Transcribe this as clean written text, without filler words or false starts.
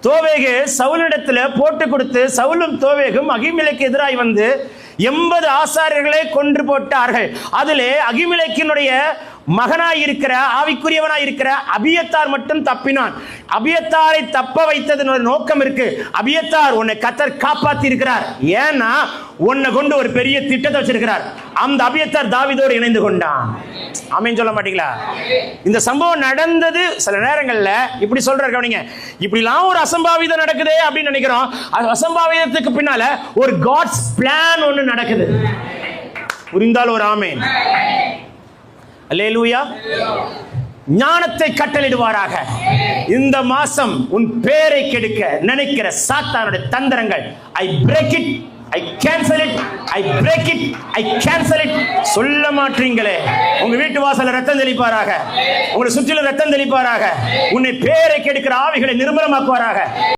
தோவேகு சவுலிடத்துல போட்டு கொடுத்து சவுலும் தோவேகும் அகிமெலேக்கு எதிராய் வந்து 80 ஆசாரியர்களை கொன்று போட்டார்கள். அதிலே அகிமெலேக்கினுடைய மகனாயிருக்கிற ஆவிக்குரியவனாயிருக்கிற அபியத்தார் மட்டும் தப்பினான். அபியத்தாரை தப்ப வைத்ததன் நோக்கம் இருக்கு. அபியத்தார் உன்னை கர்த்தர் காப்பாத்தி இருக்கிறார். ஏன்னா உன்னை கொண்டு ஒரு பெரிய திட்டத்தை வச்சிருக்கிறார். அந்த அபியத்தார் தாவீதோடு இணைந்து கொண்டான். ஆமென் சொல்ல மாட்டீங்களா? இந்த சம்பவம் நடந்தது. சில நேரங்கள்ல இப்படி சொல்றாரு, கவனிங்க, இப்படிலாம் ஒரு அசம்பாவிதம் நடக்குதே அப்படின்னு நினைக்கிறோம். அது அசம்பாவிதத்துக்கு பின்னால ஒரு காட்ஸ் பிளான் ஒன்று நடக்குது. புரிந்தால் ஒரு ஆமென். அல்லேலூயா. ஞானத்தை கட்டளிடுவாராக. இந்த மாசம் உன் பேரை கெடுக்க நினைக்கிற சாத்தானுடைய தந்திரங்கள் I break it, I cancel it, I break it, I cancel it. சொல்ல மாட்டீங்களே. உங்க வீட்டு வாசல்ல ரத்தம் தெளிப்பாராக. உங்களை சுற்றிலும் ரத்தம் தெளிப்பாராக. உன்னை பேரை கெடுக்கிற ஆவிகளை நிர்மலமாக்குவாராக.